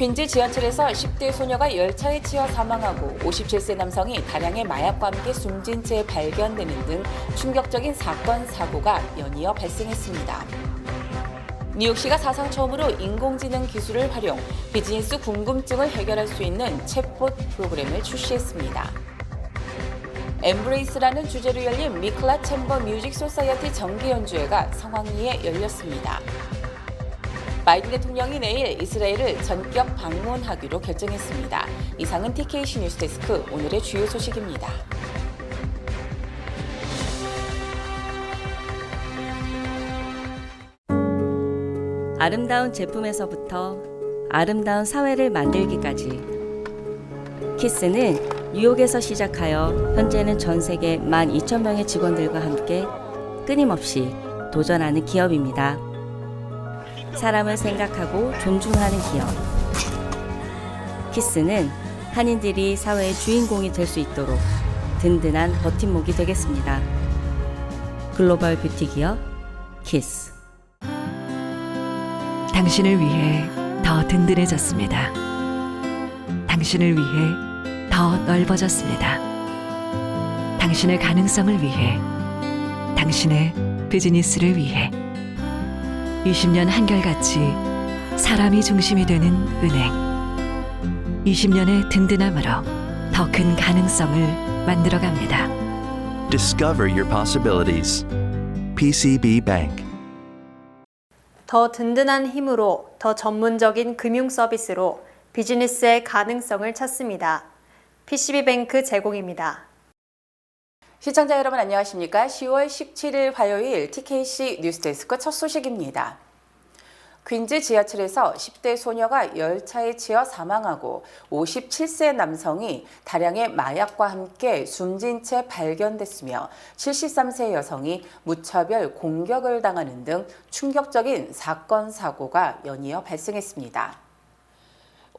퀸즈 지하철에서 10대 소녀가 열차에 치여 사망하고 57세 남성이 다량의 마약과 함께 숨진 채 발견되는 등 충격적인 사건, 사고가 연이어 발생했습니다. 뉴욕시가 사상 처음으로 인공지능 기술을 활용 비즈니스 궁금증을 해결할 수 있는 챗봇 프로그램을 출시했습니다. 엠브레이스라는 주제로 열린 미클라 챔버 뮤직 소사이어티 정기 연주회가 성황리에 열렸습니다. 바이든 대통령이 내일 이스라엘을 전격 방문하기로 결정했습니다. 이상은 TKC 뉴스데스크 오늘의 주요 소식입니다. 아름다운 제품에서부터 아름다운 사회를 만들기까지 키스는 뉴욕에서 시작하여 현재는 전 세계 12,000명의 직원들과 함께 끊임없이 도전하는 기업입니다. 사람을 생각하고 존중하는 기업. 키스는 한인들이 사회의 주인공이 될 수 있도록 든든한 버팀목이 되겠습니다. 글로벌 뷰티 기업 키스. 당신을 위해 더 든든해졌습니다. 당신을 위해 더 넓어졌습니다. 당신의 가능성을 위해, 당신의 비즈니스를 위해 20년 한결같이 사람이 중심이 되는 은행. 20년의 든든함으로 더 큰 가능성을 만들어갑니다. Discover your possibilities. PCB Bank. 더 든든한 힘으로 더 전문적인 금융 서비스로 비즈니스의 가능성을 찾습니다. PCB뱅크 제공입니다. 시청자 여러분 안녕하십니까? 10월 17일 화요일 TKC 뉴스데스크 첫 소식입니다. 퀸즈 지하철에서 10대 소녀가 열차에 치여 사망하고 57세 남성이 다량의 마약과 함께 숨진 채 발견됐으며 73세 여성이 무차별 공격을 당하는 등 충격적인 사건, 사고가 연이어 발생했습니다.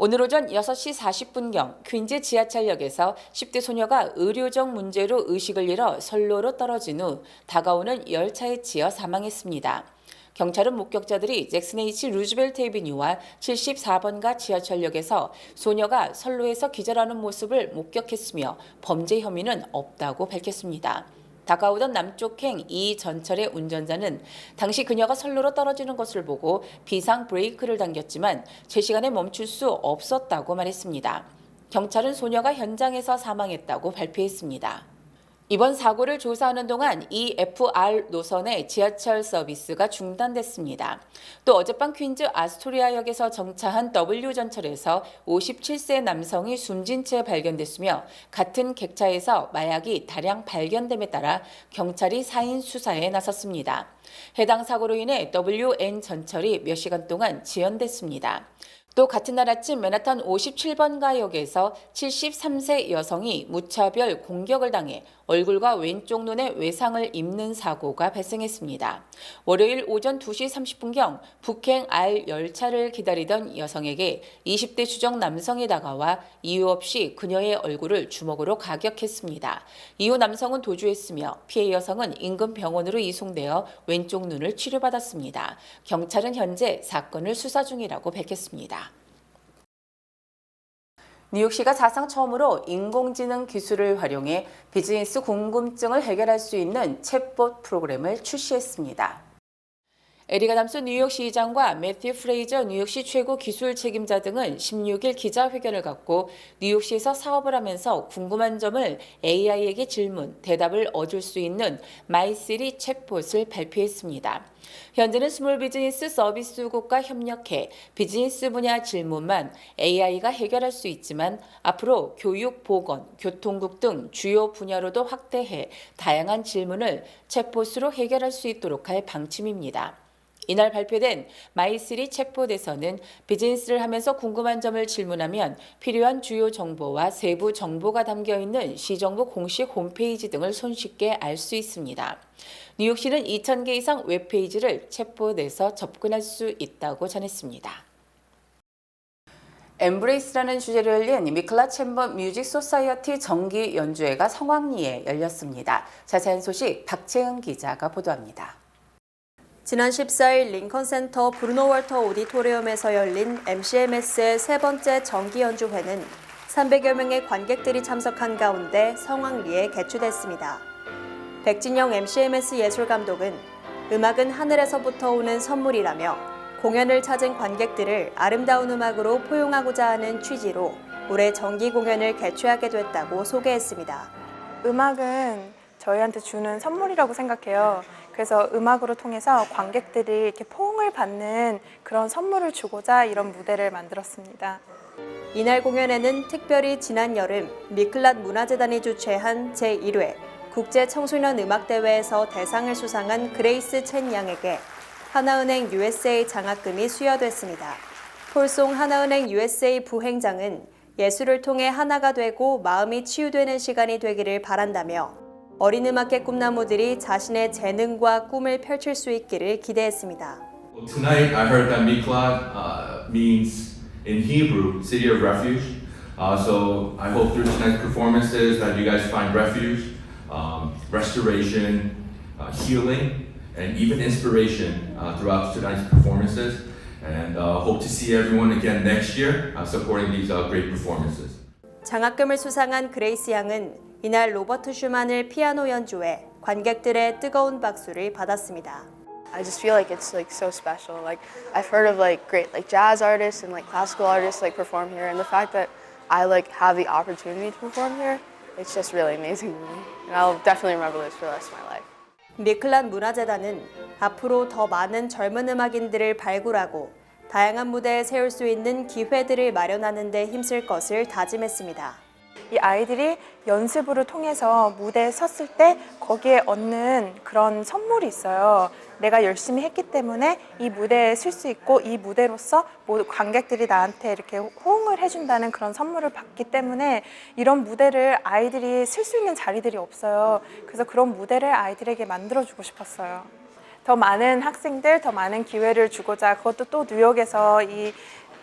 오늘 오전 6시 40분경 퀸즈 지하철역에서 10대 소녀가 의료적 문제로 의식을 잃어 선로로 떨어진 후 다가오는 열차에 치여 사망했습니다. 경찰은 목격자들이 잭슨 H 루즈벨트 애비뉴와 74번가 지하철역에서 소녀가 선로에서 기절하는 모습을 목격했으며 범죄 혐의는 없다고 밝혔습니다. 다가오던 남쪽행 이 전철의 운전자는 당시 그녀가 선로로 떨어지는 것을 보고 비상 브레이크를 당겼지만 제 시간에 멈출 수 없었다고 말했습니다. 경찰은 소녀가 현장에서 사망했다고 발표했습니다. 이번 사고를 조사하는 동안 EFR 노선의 지하철 서비스가 중단됐습니다. 또 어젯밤 퀸즈 아스토리아역에서 정차한 W전철에서 57세 남성이 숨진 채 발견됐으며 같은 객차에서 마약이 다량 발견됨에 따라 경찰이 사인 수사에 나섰습니다. 해당 사고로 인해 WN전철이 몇 시간 동안 지연됐습니다. 또 같은 날 아침 맨하탄 57번가 역에서 73세 여성이 무차별 공격을 당해 얼굴과 왼쪽 눈에 외상을 입는 사고가 발생했습니다. 월요일 오전 2시 30분경 북행 R 열차를 기다리던 여성에게 20대 추정 남성이 다가와 이유 없이 그녀의 얼굴을 주먹으로 가격했습니다. 이후 남성은 도주했으며 피해 여성은 인근 병원으로 이송되어 왼쪽 눈을 치료받았습니다. 경찰은 현재 사건을 수사 중이라고 밝혔습니다. 뉴욕시가 사상 처음으로 인공지능 기술을 활용해 비즈니스 궁금증을 해결할 수 있는 챗봇 프로그램을 출시했습니다. 에릭 아담스 뉴욕시장과 매튜 프레이저 뉴욕시 최고 기술 책임자 등은 16일 기자회견을 갖고 뉴욕시에서 사업을 하면서 궁금한 점을 AI에게 질문, 대답을 얻을 수 있는 마이시리 챗봇을 발표했습니다. 현재는 스몰 비즈니스 서비스국과 협력해 비즈니스 분야 질문만 AI가 해결할 수 있지만 앞으로 교육, 보건, 교통국 등 주요 분야로도 확대해 다양한 질문을 챗봇으로 해결할 수 있도록 할 방침입니다. 이날 발표된 마이시리 챗봇에서는 비즈니스를 하면서 궁금한 점을 질문하면 필요한 주요 정보와 세부 정보가 담겨있는 시정부 공식 홈페이지 등을 손쉽게 알 수 있습니다. 뉴욕시는 2,000개 이상 웹페이지를 챗봇에서 접근할 수 있다고 전했습니다. 엠브레이스라는 주제로 열린 미클라 챔버 뮤직 소사이어티 정기 연주회가 성황리에 열렸습니다. 자세한 소식 박채은 기자가 보도합니다. 지난 14일 링컨 센터 브루노 월터 오디토리움에서 열린 MCMS의 세 번째 정기 연주회는 300여 명의 관객들이 참석한 가운데 성황리에 개최됐습니다. 백진영 MCMS 예술감독은 음악은 하늘에서부터 오는 선물이라며 공연을 찾은 관객들을 아름다운 음악으로 포용하고자 하는 취지로 올해 정기 공연을 개최하게 됐다고 소개했습니다. 음악은 저희한테 주는 선물이라고 생각해요. 그래서 음악으로 통해서 관객들이 이렇게 포옹을 받는 그런 선물을 주고자 이런 무대를 만들었습니다. 이날 공연에는 특별히 지난 여름 미클랏 문화재단이 주최한 제1회 국제 청소년 음악대회에서 대상을 수상한 그레이스 첸 양에게 하나은행 USA 장학금이 수여됐습니다. 폴송 하나은행 USA 부행장은 예술을 통해 하나가 되고 마음이 치유되는 시간이 되기를 바란다며 어린 음악계 꿈나무들이 자신의 재능과 꿈을 펼칠 수 있기를 기대했습니다. Well, tonight I heard that Miklat means in Hebrew city of refuge. So I hope through tonight's performances that you guys find refuge, restoration, healing, and even inspiration throughout tonight's performances. And hope to see everyone again next year supporting these great performances. 장학금을 수상한 그레이스 양은 이날 로버트 슈만을 피아노 연주해 관객들의 뜨거운 박수를 받았습니다. I just feel like it's like so special. Like I've heard of like great like jazz artists and like classical artists like perform here, and the fact that I like have the opportunity to perform here, it's just really amazing to me. And I'll definitely remember this for the rest of my life. 미클랏 문화재단은 앞으로 더 많은 젊은 음악인들을 발굴하고 다양한 무대에 세울 수 있는 기회들을 마련하는 데 힘쓸 것을 다짐했습니다. 이 아이들이 연습을 통해서 무대에 섰을 때 거기에 얻는 그런 선물이 있어요. 내가 열심히 했기 때문에 이 무대에 쓸 수 있고 이 무대로서 모두 관객들이 나한테 이렇게 호응을 해준다는 그런 선물을 받기 때문에 이런 무대를 아이들이 쓸 수 있는 자리들이 없어요. 그래서 그런 무대를 아이들에게 만들어주고 싶었어요. 더 많은 학생들, 더 많은 기회를 주고자 그것도 또 뉴욕에서 이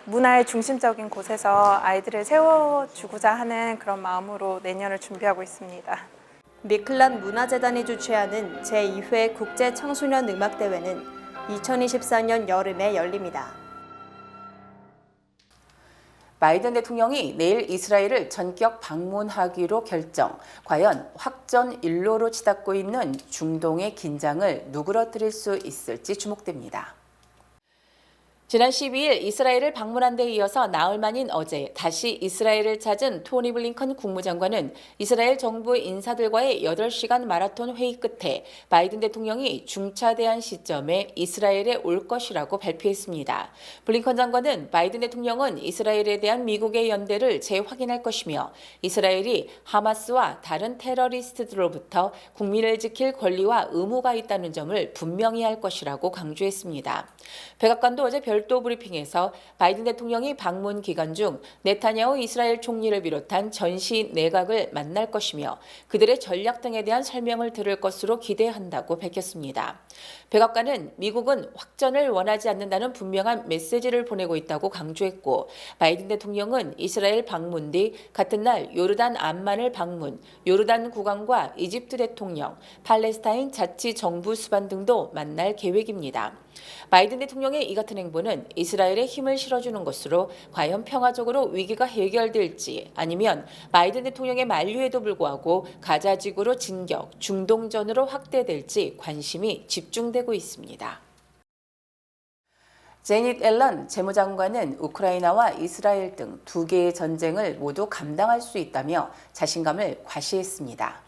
문화의 중심적인 곳에서 아이들을 세워주고자 하는 그런 마음으로 내년을 준비하고 있습니다. 미클랏 문화재단이 주최하는 제2회 국제 청소년 음악대회는 2024년 여름에 열립니다. 바이든 대통령이 내일 이스라엘을 전격 방문하기로 결정. 과연 확전 일로로 치닫고 있는 중동의 긴장을 누그러뜨릴 수 있을지 주목됩니다. 지난 12일 이스라엘을 방문한 데 이어서 나흘 만인 어제 다시 이스라엘을 찾은 토니 블링컨 국무장관은 이스라엘 정부 인사들과의 8시간 마라톤 회의 끝에 바이든 대통령이 중차대한 시점에 이스라엘에 올 것이라고 발표했습니다. 블링컨 장관은 바이든 대통령은 이스라엘에 대한 미국의 연대를 재확인할 것이며 이스라엘이 하마스와 다른 테러리스트들로부터 국민을 지킬 권리와 의무가 있다는 점을 분명히 할 것이라고 강조했습니다. 백악관도 어제 별도 브리핑에서 바이든 대통령이 방문 기간 중 네타냐후 이스라엘 총리를 비롯한 전시 내각을 만날 것이며 그들의 전략 등에 대한 설명을 들을 것으로 기대한다고 밝혔습니다. 백악관은 미국은 확전을 원하지 않는다는 분명한 메시지를 보내고 있다고 강조했고 바이든 대통령은 이스라엘 방문 뒤 같은 날 요르단 암만을 방문, 요르단 국왕과 이집트 대통령, 팔레스타인 자치정부 수반 등도 만날 계획입니다. 바이든 대통령의 이 같은 행보는 이스라엘에 힘을 실어주는 것으로 과연 평화적으로 위기가 해결될지 아니면 바이든 대통령의 만류에도 불구하고 가자지구로 진격, 중동전으로 확대될지 관심이 집중되고 있습니다. 제닛 앨런 재무장관은 우크라이나와 이스라엘 등 두 개의 전쟁을 모두 감당할 수 있다며 자신감을 과시했습니다.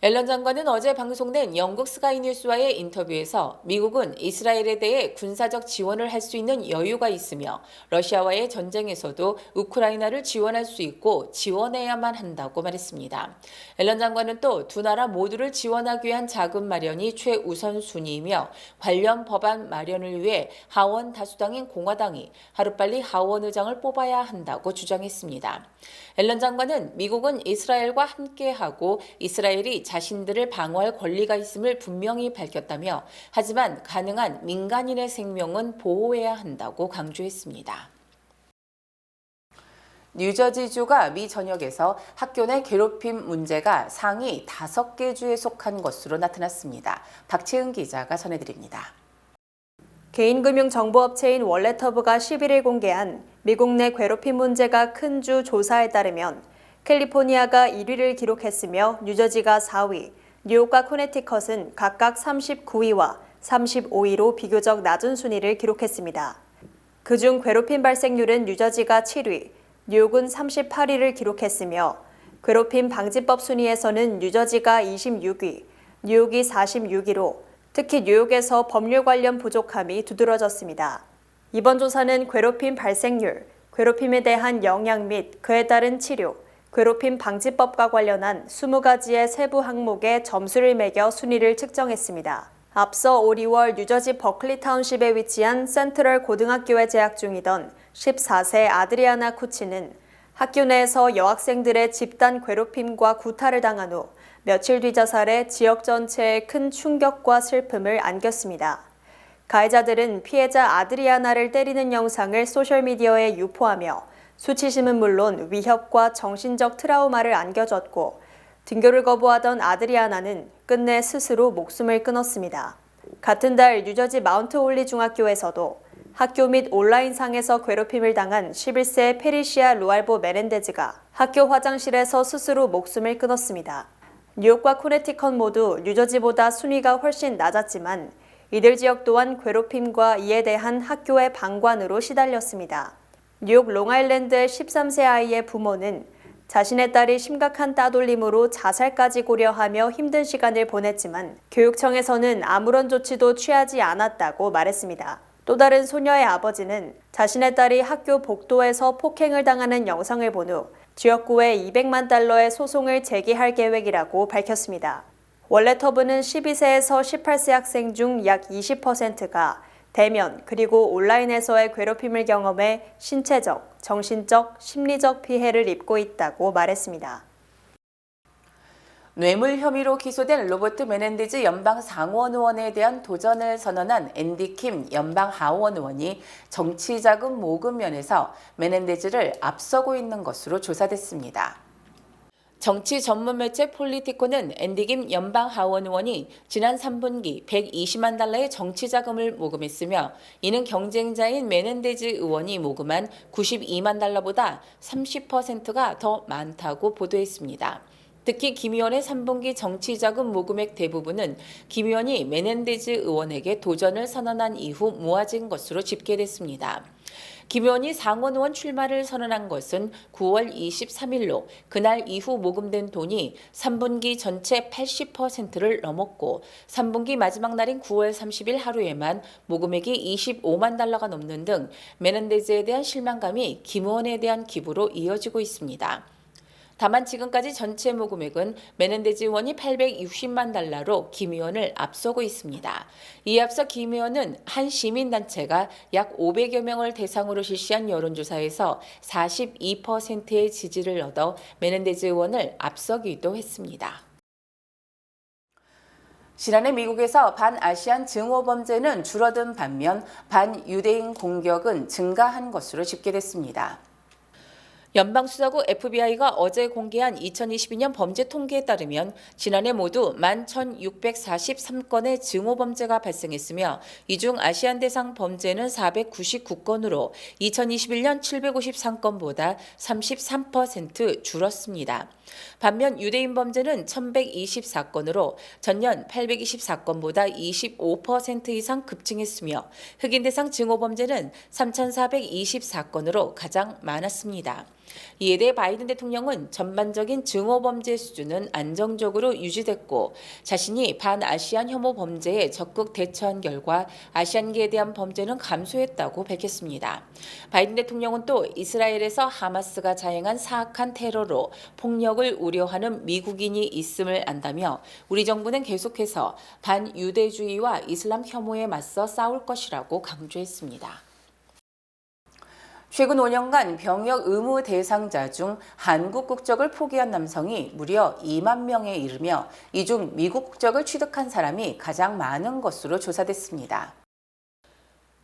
앨런 장관은 어제 방송된 영국 스카이뉴스와의 인터뷰에서 미국은 이스라엘에 대해 군사적 지원을 할 수 있는 여유가 있으며 러시아와의 전쟁에서도 우크라이나를 지원할 수 있고 지원해야만 한다고 말했습니다. 앨런 장관은 또 두 나라 모두를 지원하기 위한 자금 마련이 최우선 순위이며 관련 법안 마련을 위해 하원 다수당인 공화당이 하루빨리 하원 의장을 뽑아야 한다고 주장했습니다. 앨런 장관은 미국은 이스라엘과 함께하고 이스라엘이 자신들을 방어할 권리가 있음을 분명히 밝혔다며 하지만 가능한 민간인의 생명은 보호해야 한다고 강조했습니다. 뉴저지주가 미 전역에서 학교 내 괴롭힘 문제가 상위 5개 주에 속한 것으로 나타났습니다. 박채은 기자가 전해드립니다. 개인금융정보업체인 월렛허브가 11일 공개한 미국 내 괴롭힘 문제가 큰 주 조사에 따르면 캘리포니아가 1위를 기록했으며 뉴저지가 4위, 뉴욕과 코네티컷은 각각 39위와 35위로 비교적 낮은 순위를 기록했습니다. 그중 괴롭힘 발생률은 뉴저지가 7위, 뉴욕은 38위를 기록했으며 괴롭힘 방지법 순위에서는 뉴저지가 26위, 뉴욕이 46위로 특히 뉴욕에서 법률 관련 부족함이 두드러졌습니다. 이번 조사는 괴롭힘 발생률, 괴롭힘에 대한 영향 및 그에 따른 치료, 괴롭힘 방지법과 관련한 20가지의 세부 항목에 점수를 매겨 순위를 측정했습니다. 앞서 올 2월 뉴저지 버클리 타운십에 위치한 센트럴 고등학교에 재학 중이던 14세 아드리아나 쿠치는 학교 내에서 여학생들의 집단 괴롭힘과 구타를 당한 후 며칠 뒤 자살해 지역 전체에 큰 충격과 슬픔을 안겼습니다. 가해자들은 피해자 아드리아나를 때리는 영상을 소셜미디어에 유포하며 수치심은 물론 위협과 정신적 트라우마를 안겨줬고 등교를 거부하던 아드리아나는 끝내 스스로 목숨을 끊었습니다. 같은 달 뉴저지 마운트 홀리 중학교에서도 학교 및 온라인상에서 괴롭힘을 당한 11세 페리시아 루알보 메넨데즈가 학교 화장실에서 스스로 목숨을 끊었습니다. 뉴욕과 코네티컷 모두 뉴저지보다 순위가 훨씬 낮았지만 이들 지역 또한 괴롭힘과 이에 대한 학교의 방관으로 시달렸습니다. 뉴욕 롱아일랜드의 13세 아이의 부모는 자신의 딸이 심각한 따돌림으로 자살까지 고려하며 힘든 시간을 보냈지만 교육청에서는 아무런 조치도 취하지 않았다고 말했습니다. 또 다른 소녀의 아버지는 자신의 딸이 학교 복도에서 폭행을 당하는 영상을 본 후 지역구에 $200만 소송을 제기할 계획이라고 밝혔습니다. 월렛허브는 12세에서 18세 학생 중 약 20%가 대면 그리고 온라인에서의 괴롭힘을 경험해 신체적, 정신적, 심리적 피해를 입고 있다고 말했습니다. 뇌물 혐의로 기소된 로버트 메넨데즈 연방 상원 의원에 대한 도전을 선언한 앤디 킴 연방 하원 의원이 정치자금 모금 면에서 메넨데즈를 앞서고 있는 것으로 조사됐습니다. 정치 전문 매체 폴리티코는 앤디 킴 연방 하원 의원이 지난 3분기 $120만 의 정치 자금을 모금했으며 이는 경쟁자인 메넨데즈 의원이 모금한 $92만 보다 30%가 더 많다고 보도했습니다. 특히 김 의원의 3분기 정치자금 모금액 대부분은 김 의원이 메넨데즈 의원에게 도전을 선언한 이후 모아진 것으로 집계됐습니다. 김 의원이 상원 의원 출마를 선언한 것은 9월 23일로 그날 이후 모금된 돈이 3분기 전체 80%를 넘었고 3분기 마지막 날인 9월 30일 하루에만 모금액이 $25만 넘는 등 메넨데즈에 대한 실망감이 김 의원에 대한 기부로 이어지고 있습니다. 다만 지금까지 전체 모금액은 메넨데즈 의원이 $860만 김 의원을 앞서고 있습니다. 이에 앞서 김 의원은 한 시민단체가 약 500여 명을 대상으로 실시한 여론조사에서 42%의 지지를 얻어 메넨데즈 의원을 앞서기도 했습니다. 지난해 미국에서 반아시안 증오 범죄는 줄어든 반면 반유대인 공격은 증가한 것으로 집계됐습니다. 연방수사국 FBI가 어제 공개한 2022년 범죄 통계에 따르면 지난해 모두 11,643건의 증오범죄가 발생했으며 이 중 아시안 대상 범죄는 499건으로 2021년 753건보다 33% 줄었습니다. 반면 유대인 범죄는 1,124건으로 전년 824건보다 25% 이상 급증했으며 흑인 대상 증오범죄는 3,424건으로 가장 많았습니다. 이에 대해 바이든 대통령은 전반적인 증오범죄 수준은 안정적으로 유지됐고 자신이 반아시안 혐오 범죄에 적극 대처한 결과 아시안계에 대한 범죄는 감소했다고 밝혔습니다. 바이든 대통령은 또 이스라엘에서 하마스가 자행한 사악한 테러로 폭력을 우려하는 미국인이 있음을 안다며 우리 정부는 계속해서 반유대주의와 이슬람 혐오에 맞서 싸울 것이라고 강조했습니다. 최근 5년간 병역 의무 대상자 중 한국 국적을 포기한 남성이 무려 2만 명에 이르며 이 중 미국 국적을 취득한 사람이 가장 많은 것으로 조사됐습니다.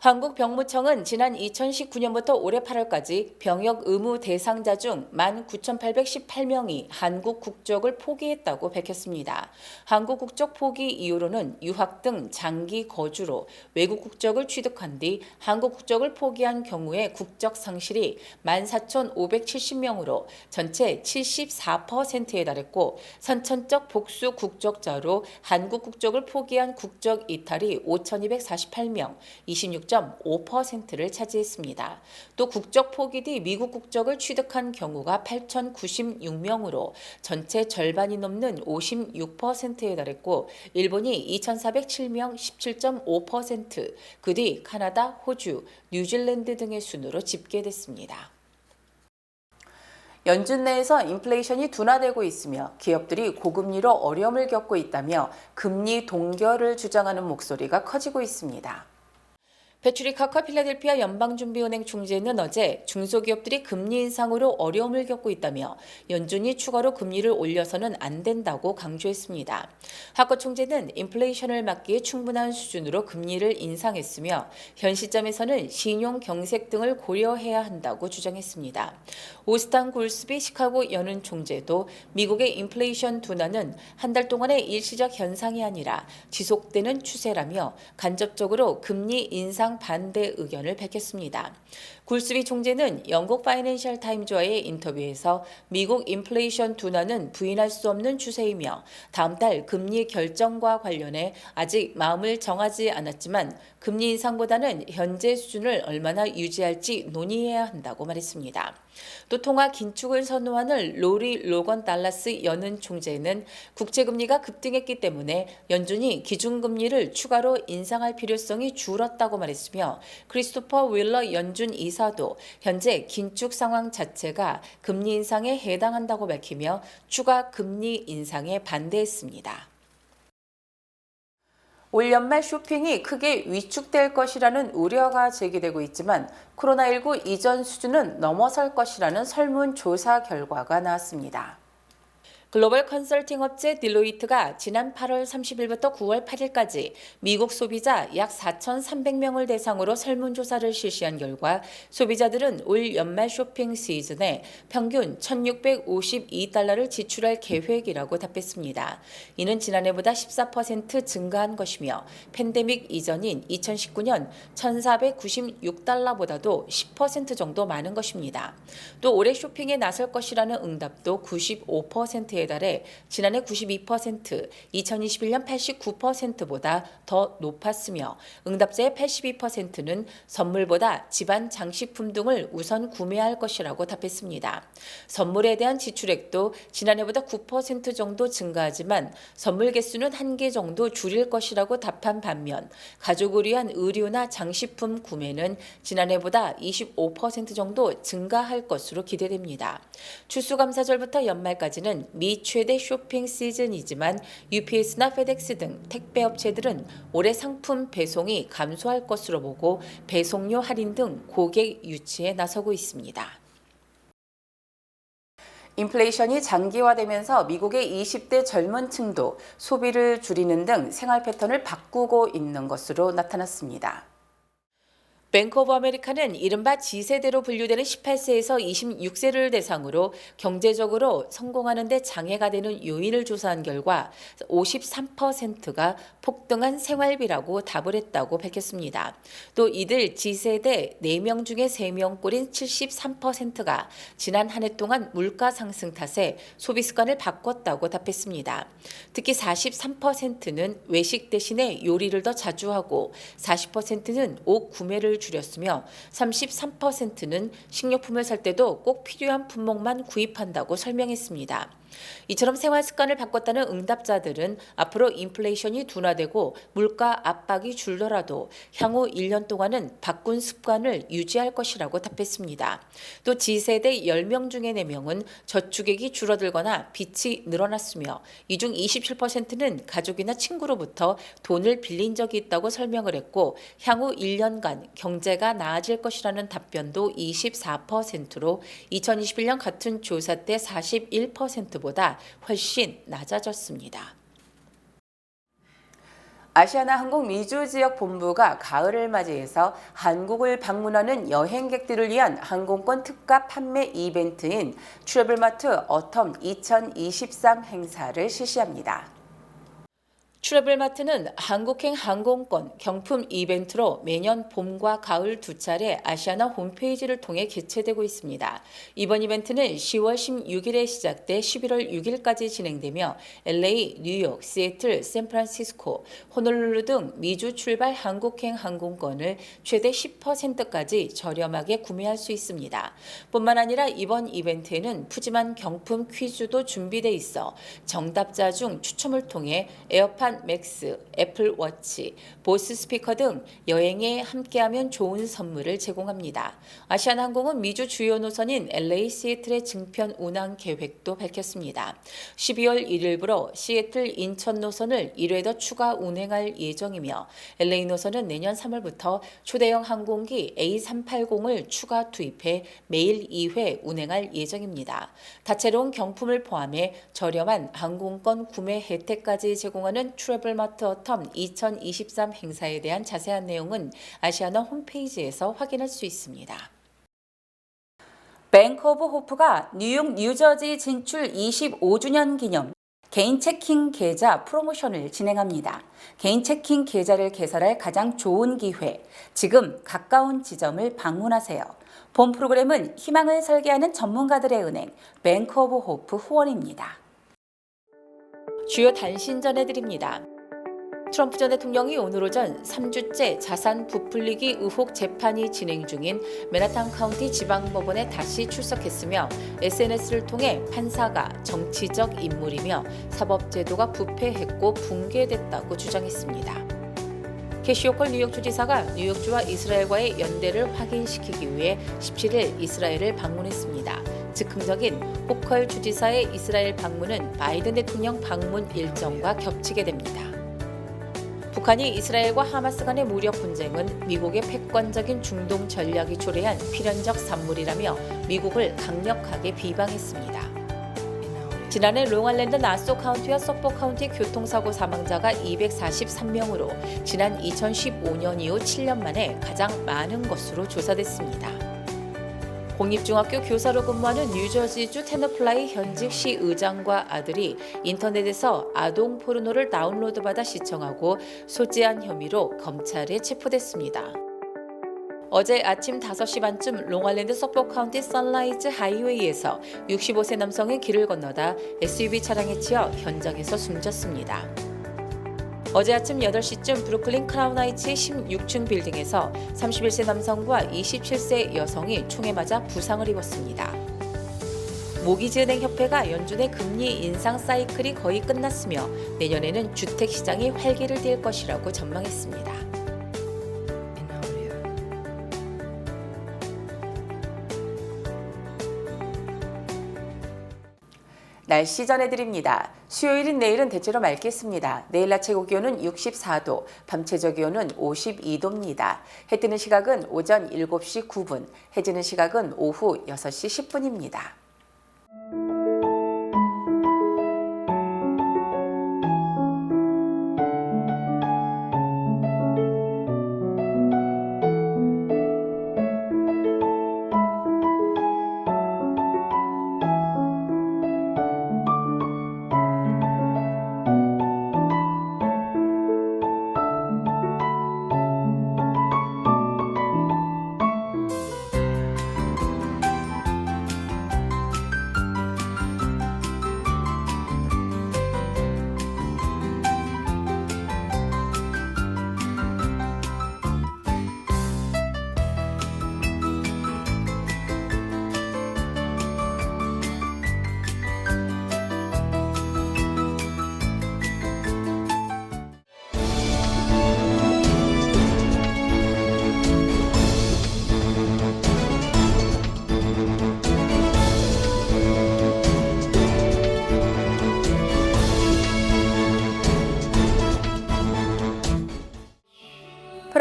한국병무청은 지난 2019년부터 올해 8월까지 병역 의무 대상자 중 19,818명이 한국 국적을 포기했다고 밝혔습니다. 한국 국적 포기 이유로는 유학 등 장기 거주로 외국 국적을 취득한 뒤 한국 국적을 포기한 경우의 국적 상실이 14,570명으로 전체 74%에 달했고, 선천적 복수 국적자로 한국 국적을 포기한 국적 이탈이 5,248명, 26.5%를 차지했습니다. 또 국적 포기 뒤 미국 국적을 취득한 경우가 8,096명으로 전체 절반이 넘는 56%에 달했고, 일본이 2,407명 17.5%, 그 뒤 카나다, 호주, 뉴질랜드 등의 순으로 집계됐습니다. 연준 내에서 인플레이션이 둔화되고 있으며 기업들이 고금리로 어려움을 겪고 있다며 금리 동결을 주장하는 목소리가 커지고 있습니다. 패트릭 카커 필라델피아 연방준비은행 총재는 어제 중소기업들이 금리 인상으로 어려움을 겪고 있다며 연준이 추가로 금리를 올려서는 안 된다고 강조했습니다. 하커 총재는 인플레이션을 막기에 충분한 수준으로 금리를 인상했으며 현 시점에서는 신용 경색 등을 고려해야 한다고 주장했습니다. 오스탄 골스비 시카고 연은 총재도 미국의 인플레이션 둔화는 한 달 동안의 일시적 현상이 아니라 지속되는 추세라며 간접적으로 금리 인상 반대 의견을 밝혔습니다. 굴스비 총재는 영국 파이낸셜 타임즈와의 인터뷰에서 미국 인플레이션 둔화는 부인할 수 없는 추세이며 다음 달 금리 결정과 관련해 아직 마음을 정하지 않았지만 금리 인상보다는 현재 수준을 얼마나 유지할지 논의해야 한다고 말했습니다. 또 통화 긴축을 선호하는 로리 로건 달라스 연은 총재는 국채금리가 급등했기 때문에 연준이 기준금리를 추가로 인상할 필요성이 줄었다고 말했으며, 크리스토퍼 윌러 연준 이사도 현재 긴축 상황 자체가 금리 인상에 해당한다고 밝히며 추가 금리 인상에 반대했습니다. 올 연말 쇼핑이 크게 위축될 것이라는 우려가 제기되고 있지만 코로나19 이전 수준은 넘어설 것이라는 설문조사 결과가 나왔습니다. 글로벌 컨설팅 업체 딜로이트가 지난 8월 30일부터 9월 8일까지 미국 소비자 약 4,300명을 대상으로 설문조사를 실시한 결과 소비자들은 올 연말 쇼핑 시즌에 평균 1,652달러를 지출할 계획이라고 답했습니다. 이는 지난해보다 14% 증가한 것이며 팬데믹 이전인 2019년 1,496달러보다도 10% 정도 많은 것입니다. 또 올해 쇼핑에 나설 것이라는 응답도 95%에 달해 지난해 92%, 2021년 89%보다 더 높았으며 응답자의 82%는 선물보다 집안 장식품 등을 우선 구매할 것이라고 답했습니다. 선물에 대한 지출액도 지난해보다 9% 정도 증가하지만 선물 개수는 1개 정도 줄일 것이라고 답한 반면 가족을 위한 의류나 장식품 구매는 지난해보다 25% 정도 증가할 것으로 기대됩니다. 추수감사절부터 연말까지는 미 최대 쇼핑 시즌이지만 UPS나 페덱스 등 택배업체들은 올해 상품 배송이 감소할 것으로 보고 배송료 할인 등 고객 유치에 나서고 있습니다. 인플레이션이 장기화되면서 미국의 20대 젊은 층도 소비를 줄이는 등 생활 패턴을 바꾸고 있는 것으로 나타났습니다. 뱅크 오브 아메리카는 이른바 G세대로 분류되는 18세에서 26세를 대상으로 경제적으로 성공하는 데 장애가 되는 요인을 조사한 결과 53%가 폭등한 생활비라고 답을 했다고 밝혔습니다. 또 이들 G세대 4명 중에 3명꼴인 73%가 지난 한 해 동안 물가 상승 탓에 소비 습관을 바꿨다고 답했습니다. 특히 43%는 외식 대신에 요리를 더 자주 하고 40%는 옷 구매를 줄였으며 33%는 식료품을 살 때도 꼭 필요한 품목만 구입한다고 설명했습니다. 이처럼 생활 습관을 바꿨다는 응답자들은 앞으로 인플레이션이 둔화되고 물가 압박이 줄더라도 향후 1년 동안은 바꾼 습관을 유지할 것이라고 답했습니다. 또 G세대 10명 중에 4명은 저축액이 줄어들거나 빚이 늘어났으며 이 중 27%는 가족이나 친구로부터 돈을 빌린 적이 있다고 설명을 했고 향후 1년간 경제가 나아질 것이라는 답변도 24%로 2021년 같은 조사 때 41%보다 훨씬 낮아졌습니다. 아시아나항공 미주 지역 본부가 가을을 맞이해서 한국을 방문하는 여행객들을 위한 항공권 특가 판매 이벤트인 트래블마트 어텀 2023 행사를 실시합니다. 트래블마트는 한국행 항공권 경품 이벤트로 매년 봄과 가을 두 차례 아시아나 홈페이지를 통해 개최되고 있습니다. 이번 이벤트는 10월 16일에 시작돼 11월 6일까지 진행되며 LA, 뉴욕, 시애틀, 샌프란시스코, 호놀룰루 등 미주 출발 한국행 항공권을 최대 10%까지 저렴하게 구매할 수 있습니다. 뿐만 아니라 이번 이벤트에는 푸짐한 경품 퀴즈도 준비돼 있어 정답자 중 추첨을 통해 에어팟 맥스, 애플워치, 보스 스피커 등 여행에 함께하면 좋은 선물을 제공합니다. 아시아나항공은 미주 주요 노선인 LA, 시애틀의 증편 운항 계획도 밝혔습니다. 12월 1일부로 시애틀, 인천 노선을 1회 더 추가 운행할 예정이며 LA 노선은 내년 3월부터 초대형 항공기 A380을 추가 투입해 매일 2회 운행할 예정입니다. 다채로운 경품을 포함해 저렴한 항공권 구매 혜택까지 제공하는 트래블마트 어텀 2023 행사에 대한 자세한 내용은 아시아나 홈페이지에서 확인할 수 있습니다. 뱅크 오브 호프가 뉴욕, 뉴저지 진출 25주년 기념 개인 체킹 계좌 프로모션을 진행합니다. 개인 체킹 계좌를 개설할 가장 좋은 기회, 지금 가까운 지점을 방문하세요. 본 프로그램은 희망을 설계하는 전문가들의 은행, 뱅크 오브 호프 후원입니다. 주요 단신 전해드립니다. 트럼프 전 대통령이 오늘 오전 3주째 자산 부풀리기 의혹 재판이 진행 중인 맨하탄 카운티 지방법원에 다시 출석했으며 SNS를 통해 판사가 정치적 인물이며 사법제도가 부패했고 붕괴됐다고 주장했습니다. 캐시 호컬 뉴욕주지사가 뉴욕주와 이스라엘과의 연대를 확인시키기 위해 17일 이스라엘을 방문했습니다. 즉흥적인 호컬 주지사의 이스라엘 방문은 바이든 대통령 방문 일정과 겹치게 됩니다. 북한이 이스라엘과 하마스 간의 무력 분쟁은 미국의 패권적인 중동 전략이 초래한 필연적 산물이라며 미국을 강력하게 비방했습니다. 지난해 롱아일랜드 나소 카운티와 서포 카운티 교통사고 사망자가 243명으로 지난 2015년 이후 7년 만에 가장 많은 것으로 조사됐습니다. 공립중학교 교사로 근무하는 뉴저지주 테너플라이 현직 시의장과 아들이 인터넷에서 아동 포르노를 다운로드받아 시청하고 소지한 혐의로 검찰에 체포됐습니다. 어제 아침 5시 반쯤 롱아일랜드 서포 카운티 선라이즈 하이웨이에서 65세 남성이 길을 건너다 SUV 차량에 치여 현장에서 숨졌습니다. 어제 아침 8시쯤 브루클린 크라운 하이츠의 16층 빌딩에서 31세 남성과 27세 여성이 총에 맞아 부상을 입었습니다. 모기지은행협회가 연준의 금리 인상 사이클이 거의 끝났으며 내년에는 주택시장이 활기를 띨 것이라고 전망했습니다. 날씨 전해드립니다. 수요일인 내일은 대체로 맑겠습니다. 내일 낮 최고 기온은 64도, 밤 최저 기온은 52도입니다. 해 뜨는 시각은 오전 7시 9분, 해 지는 시각은 오후 6시 10분입니다.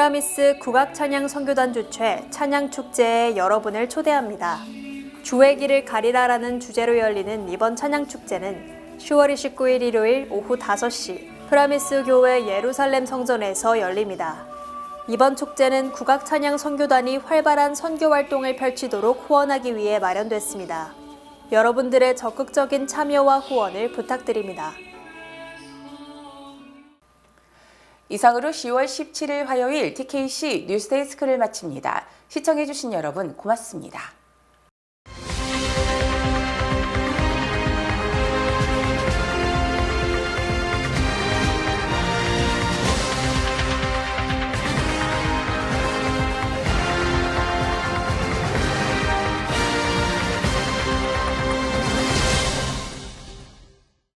프라미스 국악찬양 선교단 주최 찬양축제에 여러분을 초대합니다. 주의 길을 가리라라는 주제로 열리는 이번 찬양축제는 10월 29일 일요일 오후 5시 프라미스 교회 예루살렘 성전에서 열립니다. 이번 축제는 국악 찬양 선교단이 활발한 선교 활동을 펼치도록 후원하기 위해 마련됐습니다. 여러분들의 적극적인 참여와 후원을 부탁드립니다. 이상으로 10월 17일 화요일 TKC 뉴스데스크를 마칩니다. 시청해주신 여러분 고맙습니다.